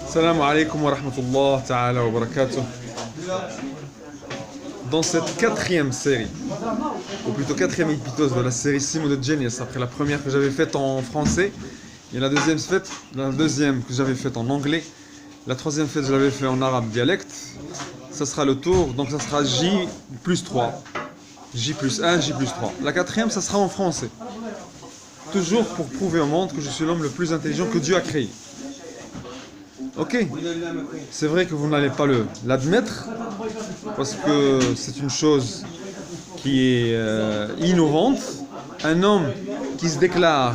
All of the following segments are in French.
Salam alaikum wa rahmatullah ta'ala wa barakatuh. Dans cette quatrième série, ou plutôt quatrième épisode de la série Simo de Genius, après la première que j'avais faite en français, et la deuxième que j'avais faite en anglais, la troisième fête je l'avais fait en arabe dialecte, ça sera le tour, donc ça sera J plus 3, J plus 1, J plus 3. La quatrième, ça sera en français. Toujours pour prouver au monde que je suis l'homme le plus intelligent que Dieu a créé. Ok, c'est vrai que vous n'allez pas l'admettre, parce que c'est une chose qui est innovante. Un homme qui se déclare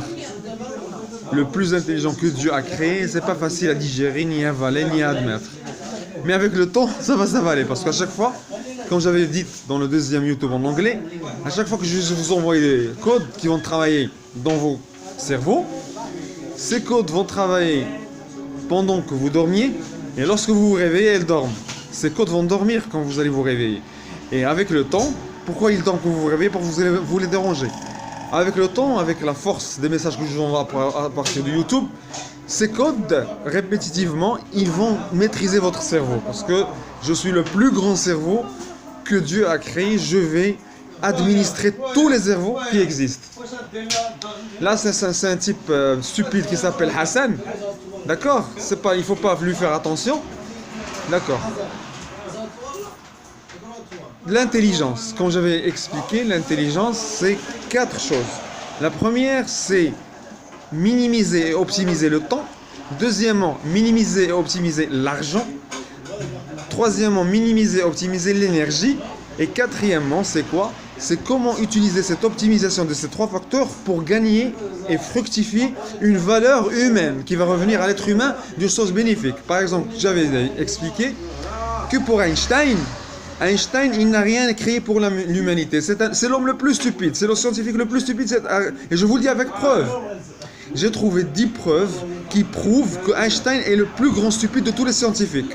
le plus intelligent que Dieu a créé, c'est pas facile à digérer, ni à avaler, ni à admettre. Mais avec le temps, ça va s'avaler, parce qu'à chaque fois, comme j'avais dit dans le deuxième YouTube en anglais, à chaque fois que je vous envoie des codes qui vont travailler dans vos cerveaux, ces codes vont travailler pendant que vous dormiez, et lorsque vous vous réveillez, elles dorment. Ces codes vont dormir quand vous allez vous réveiller. Et avec le temps, pourquoi ils dorment quand vous vous réveillez? Pour que vous les dérangez. Avec le temps, avec la force des messages que je vous envoie à partir de YouTube, ces codes, répétitivement, ils vont maîtriser votre cerveau. Parce que je suis le plus grand cerveau que Dieu a créé, je vais administrer tous les cerveaux qui existent. Là, c'est un type stupide qui s'appelle Hassan. D'accord? Il ne faut pas lui faire attention. D'accord. L'intelligence, comme j'avais expliqué, l'intelligence, c'est 4 choses. La première, c'est minimiser et optimiser le temps. Deuxièmement, minimiser et optimiser l'argent. Troisièmement, minimiser et optimiser l'énergie. Et quatrièmement, c'est quoi? C'est comment utiliser cette optimisation de ces 3 facteurs pour gagner et fructifier une valeur humaine qui va revenir à l'être humain d'une chose bénéfique. Par exemple, j'avais expliqué que pour Einstein, il n'a rien créé pour l'humanité. C'est l'homme le plus stupide, c'est le scientifique le plus stupide. Et je vous le dis avec preuve. J'ai trouvé 10 preuves qui prouvent que Einstein est le plus grand stupide de tous les scientifiques.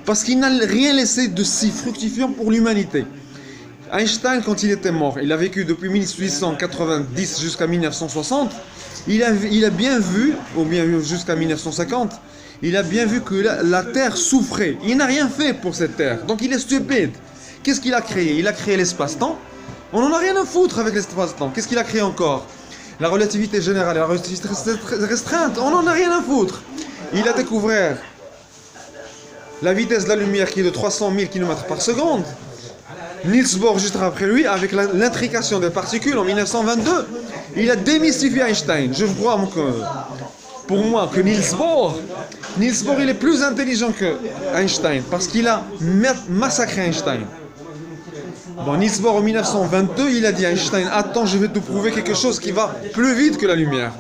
Parce qu'il n'a rien laissé de si fructifiant pour l'humanité. Einstein, quand il était mort, il a vécu depuis 1890 jusqu'à 1960, il a bien vu, ou bien jusqu'à 1950, il a bien vu que la Terre souffrait. Il n'a rien fait pour cette Terre, donc il est stupide. Qu'est-ce qu'il a créé? Il a créé l'espace-temps. On n'en a rien à foutre avec l'espace-temps. Qu'est-ce qu'il a créé encore? La relativité générale et la relativité restreinte. On n'en a rien à foutre. Il a découvert la vitesse de la lumière qui est de 300 000 km par seconde. Niels Bohr, juste après lui, avec l'intrication des particules en 1922, il a démystifié Einstein. Je crois pour moi que Niels Bohr, il est plus intelligent que Einstein parce qu'il a massacré Einstein. Bon, Niels Bohr en 1922, il a dit à Einstein, attends, je vais te prouver quelque chose qui va plus vite que la lumière.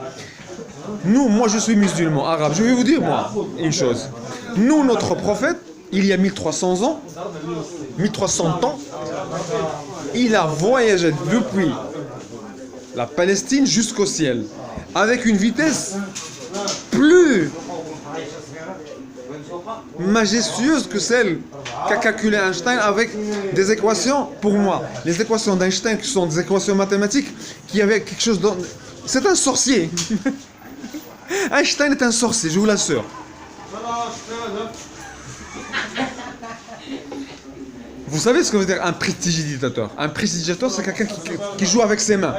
Moi je suis musulman, arabe, je vais vous dire moi une chose. Nous, notre prophète, il y a 1300 ans, il a voyagé depuis la Palestine jusqu'au ciel, avec une vitesse plus majestueuse que celle qu'a calculé Einstein avec des équations, pour moi, les équations d'Einstein qui sont des équations mathématiques, qui avaient quelque chose dans... C'est un sorcier. Einstein est un sorcier, je vous l'assure. Vous savez ce que veut dire un prestidigitateur? Un prestidigitateur, c'est quelqu'un qui joue avec ses mains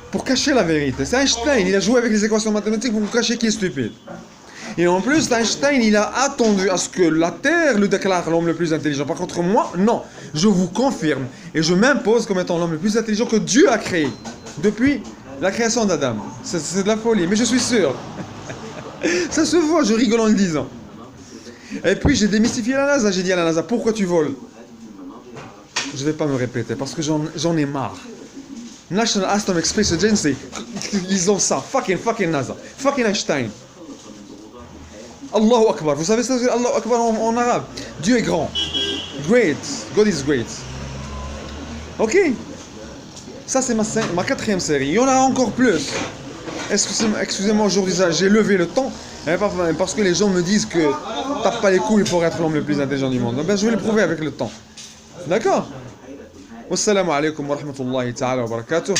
pour cacher la vérité. C'est Einstein, il a joué avec les équations mathématiques pour cacher qui est stupide. Et en plus, Einstein, il a attendu à ce que la Terre le déclare l'homme le plus intelligent. Par contre, moi, non. Je vous confirme et je m'impose comme étant l'homme le plus intelligent que Dieu a créé depuis la création d'Adam. C'est de la folie, mais je suis sûr. Ça se voit, je rigole en le disant. Et puis, j'ai démystifié la NASA. J'ai dit à la NASA, pourquoi tu voles? Je ne vais pas me répéter parce que j'en ai marre. National Atomic Space Agency, ils ont ça. Fucking NASA. Fucking Einstein. Allahu Akbar. Vous savez ça? Allahu Akbar en arabe. Dieu est grand. Great. God is great. Ok? Ça, c'est ma 4e série. Il y en a encore plus. Excusez-moi, aujourd'hui, j'ai levé le temps parce que les gens me disent que t'as pas les couilles pour être l'homme le plus intelligent du monde. Ben, je vais le prouver avec le temps. D'accord? Wassalamu alaikum wa rahmatullahi ta'ala wa barakatuh.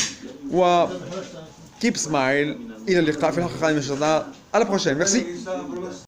Keep smile. إلى اللقاء في الحلقة القادمة إن شاء الله. À la prochaine. Merci.